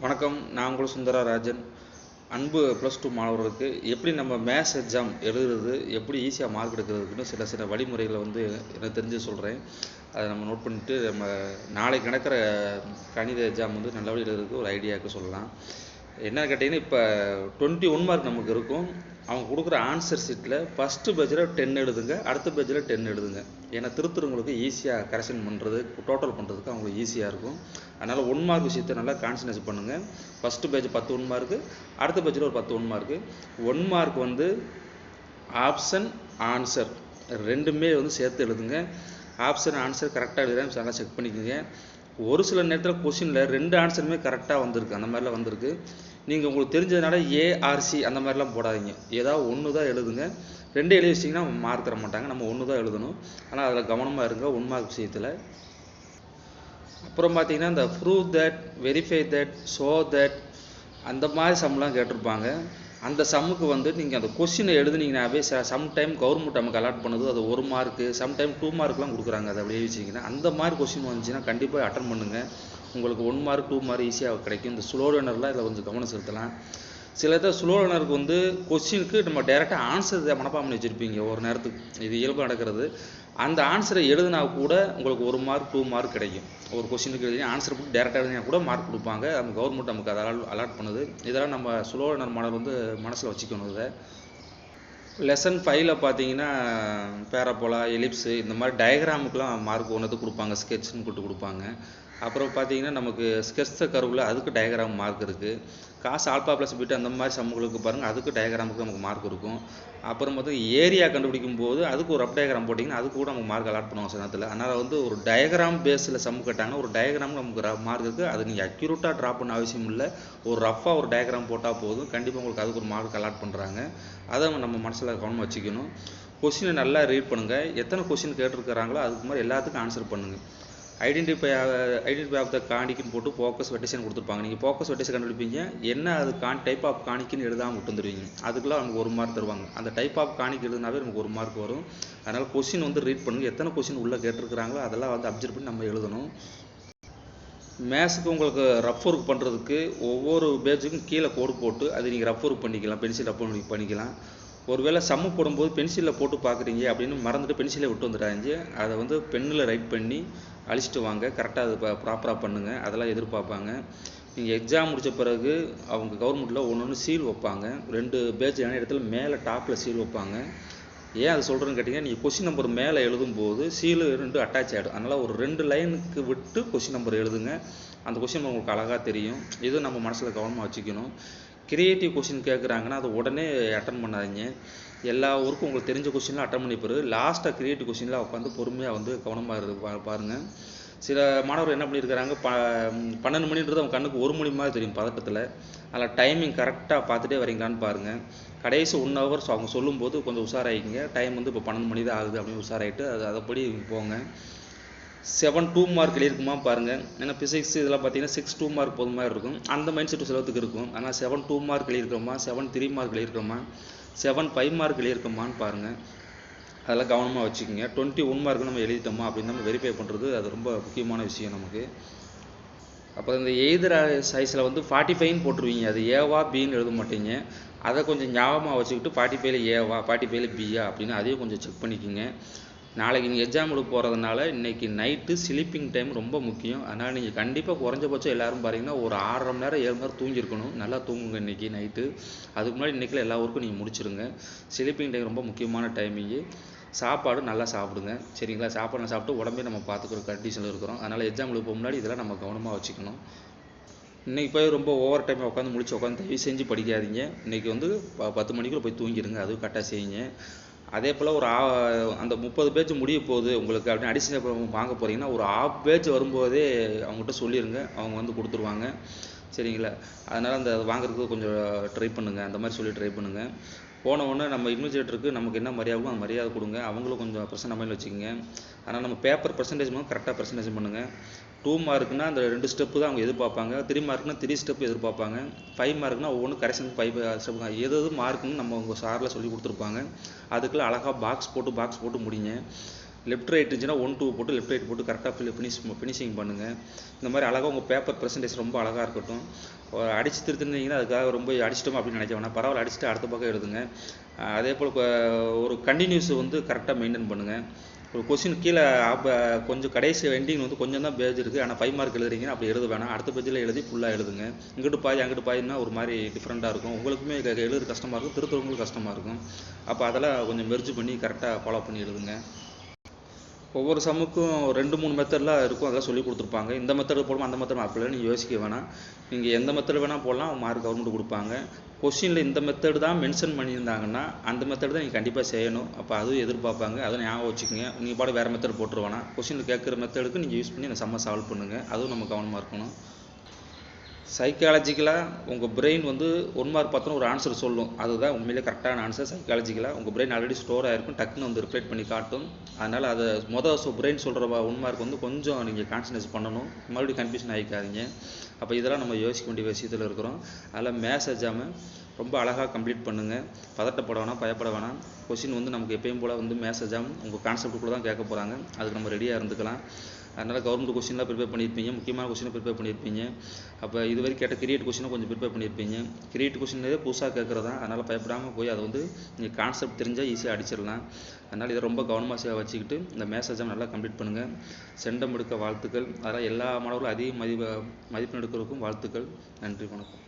வணக்கம். நான் உங்கள் சுந்தரராஜன். அன்பு +2 மாணவர்களுக்கு எப்படி நம்ம மேத்ஸ் எக்ஸாம் எழுதுறது, எப்படி ஈஸியாக மார்க் எடுக்கிறதுக்குன்னு சில வழிமுறைகளை எனக்கு தெரிஞ்சு சொல்கிறேன். அதை நம்ம நோட் பண்ணிவிட்டு நம்ம நாளைக்கு நடக்கிற கணித எக்ஸாம் நல்லபடியாக எழுதுறதுக்கு ஒரு ஐடியாவுக்கு சொல்லலாம். என்னன்னு கேட்டிங்கன்னா, இப்போ 21 மார்க் நமக்கு இருக்கும். அவங்க கொடுக்குற ஆன்சர் ஷீட்டில் ஃபஸ்ட்டு பேஜில் 10 எழுதுங்க, அடுத்த பேஜில் 10 எழுதுங்க. ஏன்னா திருத்துறவங்களுக்கு ஈஸியாக கரெக்ஷன் பண்ணுறது, டோட்டல் பண்ணுறதுக்கு அவங்களுக்கு ஈஸியாக இருக்கும். அதனால் 1 மார்க் விஷயத்தை நல்லா கான்சன்ட்ரேட் பண்ணுங்கள். ஃபஸ்ட்டு பேஜ் 10 1 மார்க்கு, அடுத்த பேஜில் ஒரு 10 1 மார்க்கு. 1 மார்க் ஆப்ஷன் ஆன்சர் ரெண்டுமே சேர்த்து எழுதுங்க. ஆப்ஷன் ஆன்சர் கரெக்டாக எழுதுறேன் நல்லா செக் பண்ணிக்கோங்க. ஒரு சில நேரத்தில் கொஷினில் 2 ஆன்சருமே கரெக்டாக வந்திருக்கு, அந்த மாதிரிலாம் வந்திருக்கு. நீங்கள் உங்களுக்கு தெரிஞ்சதுனால ஏஆர்சி அந்த மாதிரிலாம் போடாதீங்க. ஏதாவது ஒன்று தான் எழுதுங்க. 2 எழுதி வச்சிங்கன்னா மார்க் தர மாட்டாங்க. நம்ம 1 தான் எழுதணும். ஆனால் அதில் கவனமாக இருங்க 1 மார்க் விஷயத்தில். அப்புறம் பார்த்தீங்கன்னா, இந்த prove that, verify that, show that அந்த மாதிரி சம்லாம் கேட்டிருப்பாங்க. அந்த சம்முக்கு நீங்கள் அந்த கொஷினை எழுதுனீங்கன்னாவே சம்டைம் கவர்மெண்ட் நமக்கு அலாட் பண்ணுது அது 1 மார்க்கு, சம்டைம் 2 மார்க்லாம் கொடுக்குறாங்க. அதை அப்படியே வச்சிங்கன்னா அந்த மாதிரி கொஷின் வந்துச்சுன்னா கண்டிப்பாக அட்டன் பண்ணுங்கள். உங்களுக்கு 1 மார்க் 2 மார்க் ஈஸியாக கிடைக்கும். இந்த ஸ்லோ லேர்னர்லாம் இதில் கொஞ்சம் கவனம் செலுத்தலாம். சில இதை ஸ்லோ லேர்னருக்கு கொஸ்டினுக்கு நம்ம டைரெக்டாக ஆன்சர் மனப்பாடம் பண்ணி வச்சுருப்பீங்க ஒரு நேரத்துக்கு. இது இயல்பாக நடக்கிறது. அந்த ஆன்சரை எழுதினா கூட உங்களுக்கு 1 மார்க் 2 மார்க் கிடைக்கும். ஒரு கொஸ்டினுக்கு எழுதி ஆன்சர் போட்டு டேரெக்டாக எழுதினா கூட மார்க் கொடுப்பாங்க. நம்ம கவர்மெண்ட் நமக்கு அதை அலாட் பண்ணுது. இதெல்லாம் நம்ம ஸ்லோ லேர்னர் மாணவர் மனசில் வச்சுக்கணும். இதை லெசன் 5ல் பார்த்தீங்கன்னா பேராபோலா, எலிப்ஸு இந்த மாதிரி டயக்ராமுக்கெலாம் மார்க் ஒன்றுக்கு கொடுப்பாங்க, ஸ்கெட்ச்னு கொடுப்பாங்க. அப்புறம் பார்த்தீங்கன்னா நமக்கு ஸ்கெட்ச் த கர்வில் அதுக்கு டயக்ராம் மார்க் இருக்குது. காசு ஆல்பா ப்ளஸ் பீட்டா அந்த மாதிரி சம்முகளுக்கு பாருங்கள், அதுக்கு டயக்ராமுக்கு நமக்கு மார்க் இருக்கும். அப்புறம் ஏரியா கண்டுபிடிக்கும் போது அதுக்கு ஒரு ரப் டயக்ராம் போட்டிங்கன்னா அதுக்கு கூட நமக்கு மார்க் அலாட் பண்ணுவாங்க சில நேரத்தில். அதனால் ஒரு டயக்ராம் பேஸில் சம் கேட்டாங்கன்னா ஒரு டயக்ராம் நமக்கு மார்க் இருக்குது. அது நீங்கள் அக்யூரேட்டாக ட்ரா பண்ண அவசியம் இல்லை. ஒரு ரஃபாக ஒரு டயக்ராம் போட்டால் போதும், கண்டிப்பாக உங்களுக்கு அதுக்கு ஒரு மார்க் அலாட் பண்ணுறாங்க. அதை நம்ம மனசில் கவனமாக வச்சுக்கணும். கொஸ்டினை நல்லா ரீட் பண்ணுங்கள். எத்தனை கொஸ்டின் கேட்டிருக்கிறாங்களோ அதுக்கு மாதிரி எல்லாத்துக்கும் ஆன்சர் பண்ணுங்கள். ஐடென்டிஃபை ஆஃப் த காணிக்குன்னு போட்டு ஃபோக்கஸ் வெட்டிஷன் கொடுத்துருப்பாங்க. நீங்கள் ஃபோக்கஸ் வெட்டிஷன் கண்டுபிடிப்பீங்க. என்ன அது டைப் ஆஃப் காணிக்குன்னு எழுதாமல் விட்டு வந்துடுவீங்க. அதுக்குலாம் நமக்கு 1 மார்க் தருவாங்க. அந்த டைப் ஆஃப் காணிக்கு எழுதினாவே நமக்கு 1 மார்க் வரும். அதனால் கொஸ்டின் ரீட் பண்ணுங்கள். எத்தனை கொஸ்டின் உள்ளே கேட்டிருக்கிறாங்களோ அதெல்லாம் அப்சர்வ் பண்ணி நம்ம எழுதணும். மேத்ஸுக்கு உங்களுக்கு ரஃப் ஒர்க் பண்ணுறதுக்கு ஒவ்வொரு பேஜுக்கும் கீழே கோடு போட்டு அது நீங்கள் ரஃப் ஒர்க் பண்ணிக்கலாம், பென்சில் ரஃப் பண்ணிக்கலாம். ஒருவேளை சம்மு போடும்போது பென்சிலில் போட்டு பார்க்குறீங்க அப்படின்னு மறந்துட்டு பென்சிலை விட்டு வந்துடாங்க. அதை பென்னில் ரைட் பண்ணி அழிச்சிட்டு வாங்க. கரெக்டாக அது ப்ராப்பராக பண்ணுங்கள். அதெல்லாம் எதிர்பார்ப்பாங்க. நீங்கள் எக்ஸாம் முடித்த பிறகு அவங்க கவர்மெண்ட்டில் ஒன்று சீல் வைப்பாங்க. 2 பேஜ் இடத்துல மேலே டாப்பில் சீல் வைப்பாங்க. ஏன் அது சொல்கிறேன்னு கேட்டிங்கன்னா, நீங்கள் கொஸ்டின் நம்பர் மேலே எழுதும்போது சீலு 2 அட்டாச் ஆகிடும். அதனால் ஒரு 2 லைனுக்கு விட்டு கொஸ்டின் நம்பர் எழுதுங்க. அந்த கொஸ்டின் உங்களுக்கு அழகாக தெரியும். இது நம்ம மனசில் கவனமாக வச்சுக்கணும். கிரியேட்டிவ் கொஸ்டின் கேட்குறாங்கன்னா அதை உடனே அட்டன் பண்ணாதீங்க. எல்லா ஊருக்கும் உங்களுக்கு தெரிஞ்ச கொஸ்டின்லாம் அட்டன் பண்ணி பிறகு லாஸ்ட்டாக கிரியேட்டிவ் கொஸ்டின்லாம் உட்காந்து பொறுமையாக கவனமாக பாருங்கள். சில மாணவர்கள் என்ன பண்ணியிருக்கிறாங்க, 12 மணின்றது அவங்க கண்ணுக்கு 1 மணி மாதிரி தெரியும் பதட்டத்தில். அதில் டைமிங் கரெக்டாக பார்த்துட்டே வரீங்களான்னு பாருங்கள். கடைசி 1 ஹவர் அவங்க சொல்லும்போது கொஞ்சம் உஷாராகிங்க. டைம் இப்போ 12 மணி தான் ஆகுது அப்படின்னு உஷாராகிட்டு அதைப்படி போங்க. 7 2 மார்க் எழுதியிருக்குமா பாருங்கள். ஏன்னா ஃபிசிக்ஸ் இதெல்லாம் பார்த்தீங்கன்னா 6 2 மார்க் போதும் மாதிரி இருக்கும். அந்த மைண்ட் செட்டு சிலத்துக்கு இருக்கும். ஆனால் 7 2 மார்க் எழுதியிருக்கிறோமா, 7 3 மார்க் எழுதியிருக்கிறோமா, 7 5 மார்க் எழுதியிருக்கோமான்னு பாருங்கள். அதெல்லாம் கவனமாக வச்சுக்கோங்க. 21 மார்க் நம்ம எழுதிட்டோமா அப்படின்னு நம்ம வெரிஃபை பண்ணுறது அது ரொம்ப முக்கியமான விஷயம் நமக்கு. அப்புறம் இந்த எய்தர் சைஸில் 45ன்னு போட்டுருவீங்க. அது ஏவா பின்னு எழுத மாட்டீங்க. அதை கொஞ்சம் ஞாபகமாக வச்சுக்கிட்டு 45ல் ஏவா 45ல் பியா அப்படின்னு அதையும் கொஞ்சம் செக் பண்ணிக்கோங்க. நாளைக்கு நீங்கள் எக்ஸாமுக்கு போகிறதுனால இன்றைக்கி நைட்டு ஸ்லீப்பிங் டைம் ரொம்ப முக்கியம். அதனால் நீங்கள் கண்டிப்பாக குறைஞ்சபட்சம் எல்லோரும் பாருங்கன்னா ஒரு 6.5 மணி நேரம் 7 மணி நேரம் தூங்கியிருக்கணும். நல்லா தூங்குங்க இன்றைக்கி நைட்டு. அதுக்கு முன்னாடி இன்றைக்கில் எல்லா ஊருக்கும் நீங்கள் முடிச்சிருங்க. ஸ்லீப்பிங் டைம் ரொம்ப முக்கியமான டைமிங்கு. சாப்பாடு நல்லா சாப்பிடுங்க, சரிங்களா? சாப்பாடு சாப்பிட்டு உடம்பே நம்ம பார்த்துக்கிற கண்டிஷனில் இருக்கிறோம். அதனால் எக்ஸாமுக்கு போக முன்னாடி இதெல்லாம் நம்ம கவனமாக வச்சுக்கணும். இன்றைக்கி போய் ரொம்ப ஓவர் டைம் உட்காந்து தயவு செஞ்சு படிக்காதீங்க. இன்றைக்கி 10 மணிக்குள்ளே போய் தூங்கிடுங்க. அதுவும் கரெக்டாக செய்யுங்க. அதே போல் அந்த 30 பேஜ் முடிய போகுது உங்களுக்கு அப்படின்னு அடிஷனல் வாங்க போகிறீங்கன்னா ஒரு 1/2 பேஜ் வரும்போதே அவங்ககிட்ட சொல்லிடுங்க. அவங்க கொடுத்துருவாங்க, சரிங்களா? அதனால் அந்த வாங்குறதுக்கு கொஞ்சம் ட்ரை பண்ணுங்கள். அந்த மாதிரி சொல்லி ட்ரை பண்ணுங்கள். போன உடனே நம்ம இன்வெஸ்டிகேட்டருக்கு நமக்கு என்ன மரியாதைக்கும் அந்த மரியாதை கொடுங்க. அவங்களும் கொஞ்சம் % அமையில் வச்சுக்கோங்க. ஆனால் நம்ம பேப்பர் பர்சன்டேஜ் கரெக்டாக பர்சன்டேஜ் பண்ணுங்கள். 2 மார்க்குனா அந்த 2 ஸ்டெப்பு தான் அவங்க எதிர்பார்ப்பாங்க. 3 மார்க்குனா 3 ஸ்டெப்பு எதிர்பார்ப்பாங்க. 5 மார்க்குனா ஒவ்வொன்றும் கரெக்ஷன் 5 ஸ்டெப்பு தான். எது மார்க்குன்னு நம்ம உங்கள் சாரில் சொல்லி கொடுத்துருப்பாங்க. அதுக்குள்ளே அழகாக பாக்ஸ் போட்டு முடிங்க. லெஃப்ட் ரைட் இருந்துச்சுன்னா 1 2 போட்டு லெஃப்ட் ரைட் போட்டு கரெக்டாக ஃபினிஷிங் பண்ணுங்கள். இந்த மாதிரி அழகாக உங்கள் பேப்பர் ப்ரெசன்டேஷன் ரொம்ப அழகாக இருக்கட்டும். அடித்து திருத்திருந்தீங்கன்னா அதுக்காக ரொம்ப அடிச்சிட்டோம் அப்படின்னு நினைக்க வேணாம், பரவாயில்ல அடிச்சுட்டு அடுத்த பக்கம் எழுதுங்க. அதே போல் ஒரு கண்டினியூஸ் வந்து கரெக்டாக மெயின்டைன் பண்ணுங்கள். ஒரு கொஸ்டின் கீழே கொஞ்சம் கடைசி எண்டிங் வந்து கொஞ்சம் தான் பேஜ் இருக்குது, ஆனால் 5 மார்க் எழுதுறீங்கன்னா அப்படி எழுத வேணாம், அடுத்த பேஜில் எழுதி ஃபுல்லாக எழுதுங்க. இங்கிட்டு பாய் அங்கிட்டு பாய்னா ஒரு மாதிரி டிஃப்ரெண்ட்டாக இருக்கும், உங்களுக்குமே எழுதுறது கஷ்டமாக இருக்கும், திருத்துறவங்களுக்கு கஷ்டமாக இருக்கும். அப்போ அதெல்லாம் கொஞ்சம் மெர்ஜ் பண்ணி கரெக்டாக ஃபாலோ பண்ணி எழுதுங்க. ஒவ்வொரு சம்முக்கும் 2 3 மெத்தட்லாம் இருக்கும், அதெல்லாம் சொல்லி கொடுத்துருப்பாங்க. இந்த மெத்தட் போடுவோம் அந்த மெத்தட் அப்படிலாம் நீங்கள் யோசிக்க வேணாம். நீங்கள் எந்த மெத்தட் வேணால் போடலாம், மார்க் கவர்மெண்ட் கொடுப்பாங்க. கொஸ்டினில் இந்த மெத்தட் தான் மென்ஷன் பண்ணியிருந்தாங்கன்னா அந்த மெத்தட் தான் நீங்கள் கண்டிப்பாக செய்யணும். அப்போ அதுவும் எதிர்பார்ப்பாங்க, அதை ஞாபகம் வச்சுக்கோங்க. நீங்கள் பாட வேறு மெத்தட் போட்டுருவானா, கொஸ்டினில் கேட்குற மெத்தடுக்கு நீங்கள் யூஸ் பண்ணி அந்த சம்மை சால்வ் பண்ணுங்கள். அதுவும் நம்ம கவனமாக இருக்கணும். சைக்காலஜிக்கலாக உங்கள் பிரெயின் வந்து 1 மார்க் பார்த்தோன்னா ஒரு ஆன்சர் சொல்லும், அதுதான் உண்மையிலே கரெக்டான ஆன்சர். சைக்காலஜிக்கலாக உங்கள் பிரெயின் ஆல்ரெடி ஸ்டோர் ஆகிருக்கும், டக்குன்னு வந்து ரிப்ளைட் பண்ணி காட்டும். அதனால் அதை பிரெயின் சொல்கிற 1 மார்க் வந்து கொஞ்சம் நீங்கள் கான்சன்ட்ரேட் பண்ணணும், மறுபடியும் கன்ஃபியூஷன் ஆகிக்காதீங்க. அப்போ இதெல்லாம் நம்ம யோசிக்க வேண்டிய விஷயத்தில் இருக்கிறோம். அதில் மேத்ஸ் எக்ஸாமு ரொம்ப அழகாக கம்ப்ளீட் பண்ணுங்கள். பதட்டப்பட வேணாம், பயப்பட வேணாம். கொஸ்டின் வந்து நமக்கு எப்பயும் போல் வந்து மேத்ஸ் எக்ஸாம் உங்கள் கான்செப்டுக்குள்ளே தான் கேட்க போகிறாங்க, அதுக்கு நம்ம ரெடியாக இருந்துக்கலாம். அதனால் கவர்மெண்ட் கொஸ்டின்லாம் ப்ரிப்பேர் பண்ணியிருப்பீங்க, முக்கியமான கொஸ்டினை ப்ரிப்பேர் பண்ணியிருப்பீங்க. அப்போ இதுவரை கேட்ட கிரியேட் கொஸ்டினை கொஞ்சம் ப்ரிப்பேர் பண்ணியிருப்பீங்க. கிரியேட் கொஸ்டினே புதுசாக கேட்குறதா, அதனால் பயப்படாமல் போய் அதை வந்து நீங்கள் கான்செப்ட் தெரிஞ்சால் ஈஸியாக அடிச்சிடலாம். அதனால் இதை ரொம்ப கவனமாக வச்சுக்கிட்டு இந்த மேத்ஸ் எக்ஸாம் நல்லா கம்ப்ளீட் பண்ணுங்கள். செண்டம் எடுக்க வாழ்த்துக்கள். அதனால் எல்லா மாணவர்களும் அதிக மதிப்பெண் எடுக்கிறதுக்கும் வாழ்த்துக்கள். நன்றி, வணக்கம்.